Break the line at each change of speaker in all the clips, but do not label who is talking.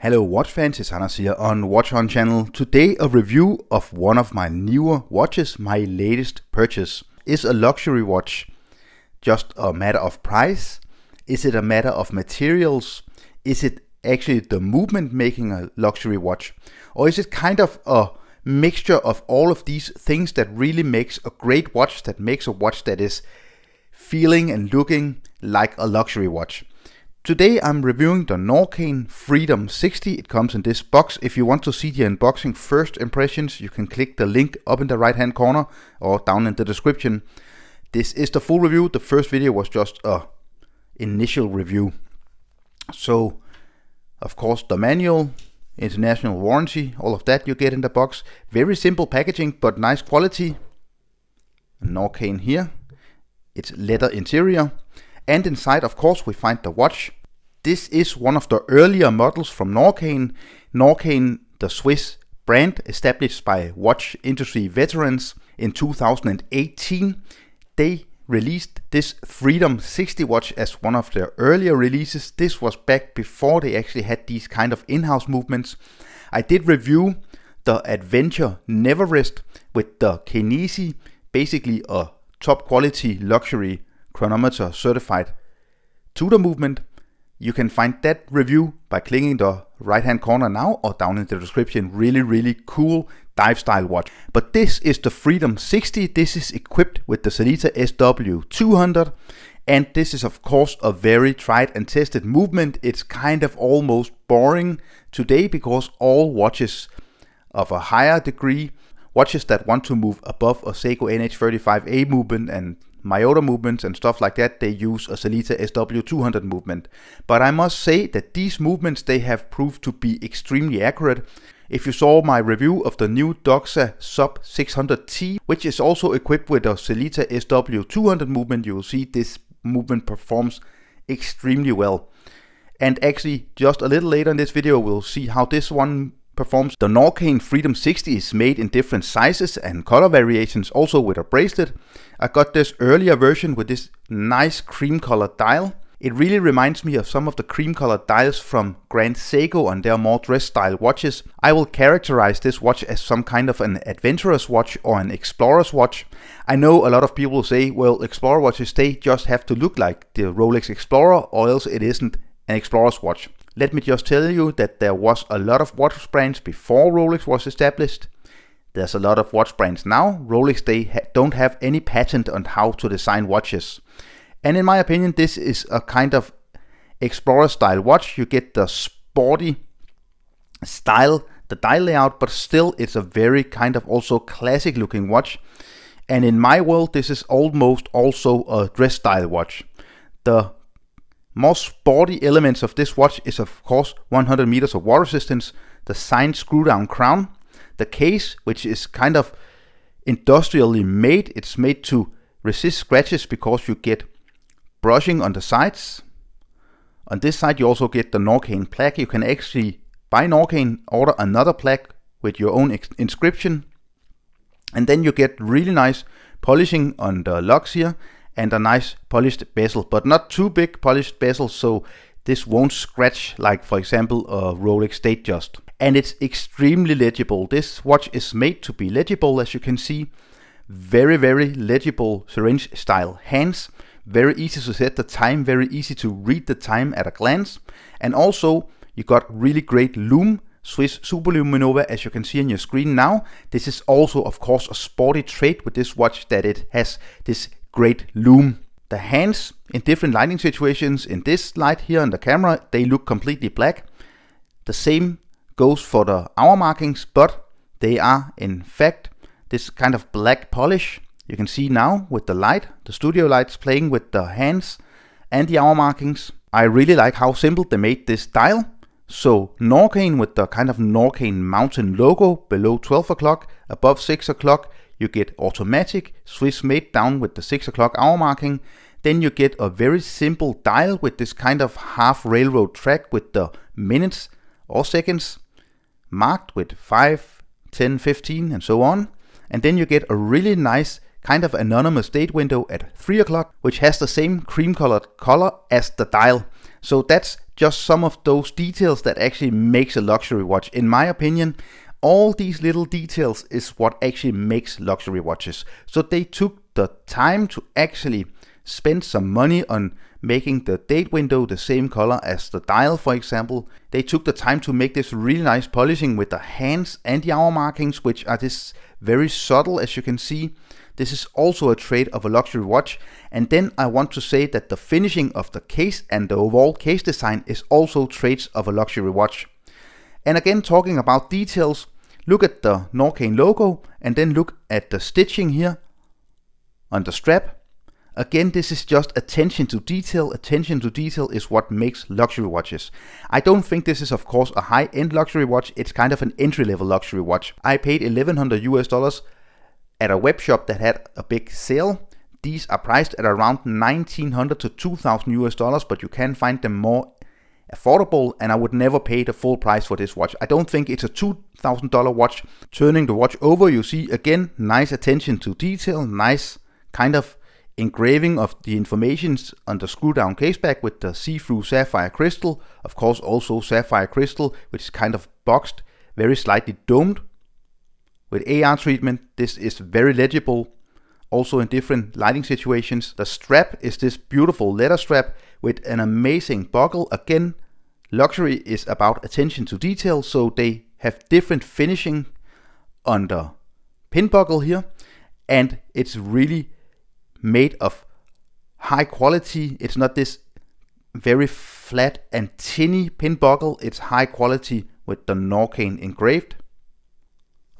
Hello watch fans, it's Anders here on Watch On channel. Today a review of one of my newer watches, my latest purchase. Is a luxury watch just a matter of price? Is it a matter of materials? Is it actually the movement making a luxury watch? Or is it kind of a mixture of all of these things that really makes a great watch, that makes a watch that is feeling and looking like a luxury watch? Today I'm reviewing the Norqain Freedom 60. It comes in this box. If you want to see the unboxing first impressions, you can click the link up in the right hand corner or down in the description. This is the full review. The first video was just a initial review. So of course the manual, international warranty, all of that you get in the box. Very simple packaging but nice quality. Norqain here. It's leather interior. And inside, of course, we find the watch. This is one of the earlier models from Norqain. Norqain, the Swiss brand established by watch industry veterans in 2018. They released this Freedom 60 watch as one of their earlier releases. This was back before they actually had these kind of in-house movements. I did review the Adventure NEVEREST with the Kinesi, basically a top quality luxury chronometer certified to the movement. You can find that review by clicking the right hand corner now or down in the description. Really cool dive style watch. But this is the Freedom 60. This is equipped with the Sellita SW200, and this is of course a very tried and tested movement. It's kind of almost boring today because all watches of a higher degree, watches that want to move above a Seiko NH35A movement and Miyota movements and stuff like that, they use a Sellita SW200 movement. But I must say that these movements, they have proved to be extremely accurate. If you saw my review of the new Doxa Sub 600T, which is also equipped with a Sellita SW200 movement, you will see this movement performs extremely well. And actually, just a little later in this video, we'll see how this one performs. The Norqain Freedom 60 is made in different sizes and color variations, also with a bracelet. I got this earlier version with this nice cream colored dial. It really reminds me of some of the cream colored dials from Grand Seiko and their more dress style watches. I will characterize this watch as some kind of an adventurous watch or an explorer's watch. I know a lot of people say, well, explorer watches, they just have to look like the Rolex Explorer or else it isn't an explorer's watch. Let me just tell you that there was a lot of watch brands before Rolex was established. There's a lot of watch brands now. Rolex, they don't have any patent on how to design watches. And in my opinion, this is a kind of explorer style watch. You get the sporty style, the dial layout, but still it's a very kind of also classic looking watch. And in my world, this is almost also a dress style watch. The more sporty elements of this watch is of course 100 meters of water resistance, the signed screw down crown, the case, which is kind of industrially made. It's made to resist scratches because you get brushing on the sides. On this side you also get the Norqain plaque. You can actually, by Norqain, order another plaque with your own inscription. And then you get really nice polishing on the lugs here and a nice polished bezel, but not too big polished bezel, so this won't scratch like, for example, a Rolex Datejust. And it's extremely legible. This watch is made to be legible, as you can see. Very legible syringe style hands. Very easy to set the time, very easy to read the time at a glance. And also, you got really great lume, Swiss Superluminova, as you can see on your screen now. This is also, of course, a sporty trait with this watch, that it has this great lume. The hands in different lighting situations, in this light here on the camera, they look completely black. The same goes for the hour markings, but they are in fact this kind of black polish. You can see now with the light, the studio lights playing with the hands and the hour markings. I really like how simple they made this dial. So Norqain with the kind of Norqain mountain logo below 12 o'clock, above 6 o'clock. You get automatic, Swiss made down with the 6 o'clock hour marking. Then you get a very simple dial with this kind of half railroad track with the minutes or seconds marked with 5, 10, 15 and so on. And then you get a really nice kind of anonymous date window at 3 o'clock, which has the same cream colored color as the dial. So that's just some of those details that actually makes a luxury watch. In my opinion, all these little details is what actually makes luxury watches. So they took the time to actually spend some money on making the date window the same color as the dial, for example. They took the time to make this really nice polishing with the hands and the hour markings, which are this very subtle, as you can see. This is also a trait of a luxury watch. And then I want to say that the finishing of the case and the overall case design is also traits of a luxury watch. And again, talking about details, look at the Norqain logo and then look at the stitching here on the strap. Again, this is just attention to detail. Attention to detail is what makes luxury watches. I don't think this is, of course, a high-end luxury watch. It's kind of an entry-level luxury watch. I paid $1,100 at a web shop that had a big sale. These are priced at around $1,900 to $2,000, but you can find them more affordable, and I would never pay the full price for this watch. I don't think it's a $2,000 watch. Turning the watch over, you see again nice attention to detail, nice kind of engraving of the informations on the screw down case back with the see-through sapphire crystal. Of course, also sapphire crystal, which is kind of boxed, very slightly domed with AR treatment. This is very legible, also in different lighting situations. The strap is this beautiful leather strap with an amazing buckle. Again, luxury is about attention to detail, so they have different finishing on the pin buckle here, and it's really made of high quality. It's not this very flat and tinny pin buckle. It's high quality with the Norqain engraved.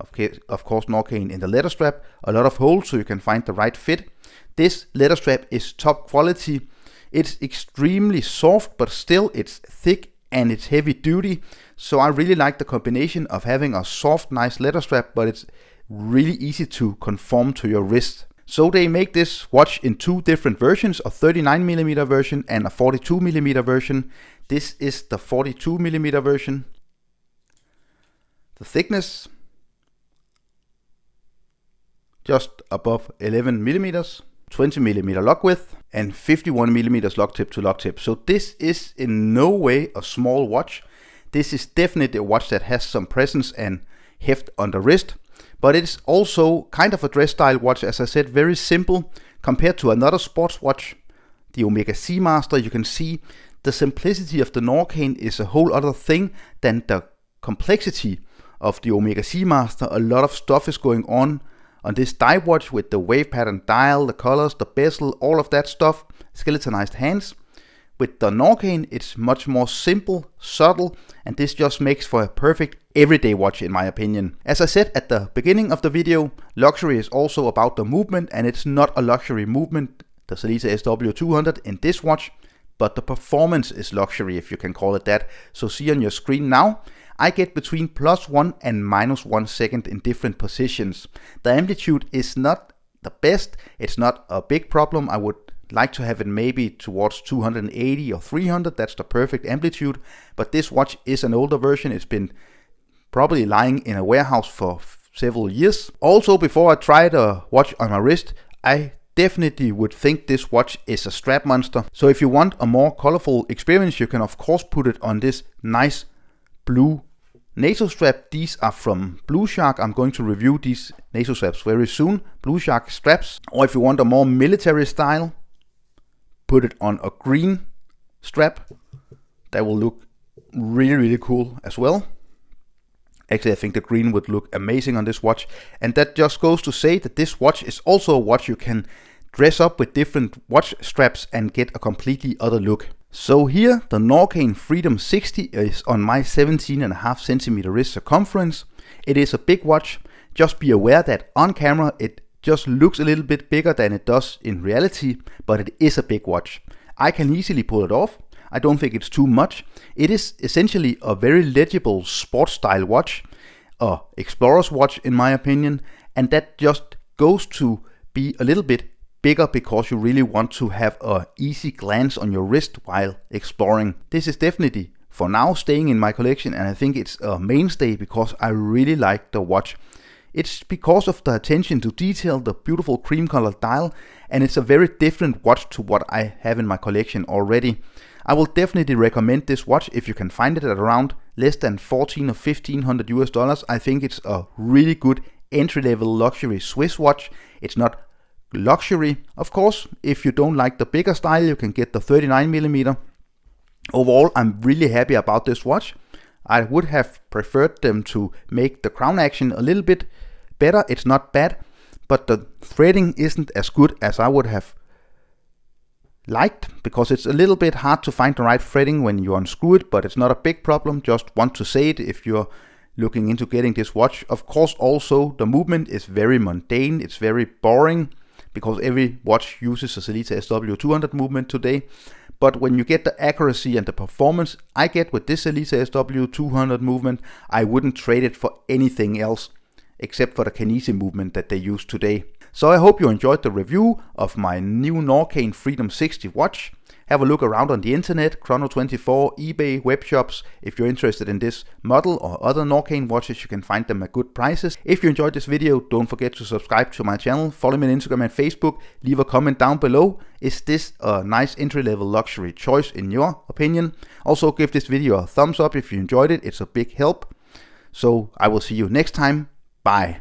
Of course, Norqain in the leather strap. A lot of holes so you can find the right fit. This leather strap is top quality. It's extremely soft, but still it's thick and it's heavy duty. So I really like the combination of having a soft, nice leather strap, but it's really easy to conform to your wrist. So they make this watch in two different versions, a 39mm version and a 42mm version. This is the 42mm version. The thickness, just above 11mm, 20mm lock width, and 51mm lock tip to lock tip. So this is in no way a small watch. This is definitely a watch that has some presence and heft on the wrist. But it's also kind of a dress style watch, as I said, very simple compared to another sports watch, the Omega Seamaster. You can see the simplicity of the Norqain is a whole other thing than the complexity of the Omega Seamaster. A lot of stuff is going on this dive watch with the wave pattern dial, the colors, the bezel, all of that stuff, skeletonized hands. With the Norqain, it's much more simple, subtle, and this just makes for a perfect everyday watch in my opinion. As I said at the beginning of the video, luxury is also about the movement, and it's not a luxury movement, the Sellita SW200 in this watch, but the performance is luxury, if you can call it that. So see on your screen now, I get between +1 and -1 second in different positions. The amplitude is not the best, it's not a big problem. I would like to have it maybe towards 280 or 300, that's the perfect amplitude. But this watch is an older version, it's been probably lying in a warehouse for several years. Also, before I try the watch on my wrist, I definitely would think this watch is a strap monster. So if you want a more colorful experience, you can of course put it on this nice blue NATO strap. These are from Blue Shark. I'm going to review these NATO straps very soon. Blue Shark straps. Or if you want a more military style, put it on a green strap. That will look really cool as well. Actually, I think the green would look amazing on this watch. And that just goes to say that this watch is also a watch you can dress up with different watch straps and get a completely other look. So here, the Norqain Freedom 60 is on my 17.5 centimeter wrist circumference. It is a big watch. Just be aware that on camera it just looks a little bit bigger than it does in reality, but it is a big watch. I can easily pull it off. I don't think it's too much. It is essentially a very legible sports style watch, a explorer's watch in my opinion, and that just goes to be a little bit bigger because you really want to have an easy glance on your wrist while exploring. This is definitely for now staying in my collection, and I think it's a mainstay because I really like the watch. It's because of the attention to detail, the beautiful cream colored dial, and it's a very different watch to what I have in my collection already. I will definitely recommend this watch if you can find it at around less than 14 or 1500 US dollars. I think it's a really good entry-level luxury Swiss watch. It's not luxury, of course. If you don't like the bigger style, you can get the 39mm. Overall, I'm really happy about this watch. I would have preferred them to make the crown action a little bit better. It's not bad, but the threading isn't as good as I would have liked, because it's a little bit hard to find the right threading when you unscrew it, but it's not a big problem. Just want to say it if you're looking into getting this watch. Of course, also the movement is very mundane. It's very boring because every watch uses a Sellita SW200 movement today. But when you get the accuracy and the performance I get with this Sellita SW200 movement, I wouldn't trade it for anything else except for the Kinesi movement that they use today. So I hope you enjoyed the review of my new Norqain Freedom 60 watch. Have a look around on the internet, Chrono24, eBay, web shops. If you're interested in this model or other Norqain watches, you can find them at good prices. If you enjoyed this video, don't forget to subscribe to my channel, follow me on Instagram and Facebook, leave a comment down below. Is this a nice entry-level luxury choice in your opinion? Also give this video a thumbs up if you enjoyed it, it's a big help. So I will see you next time, bye.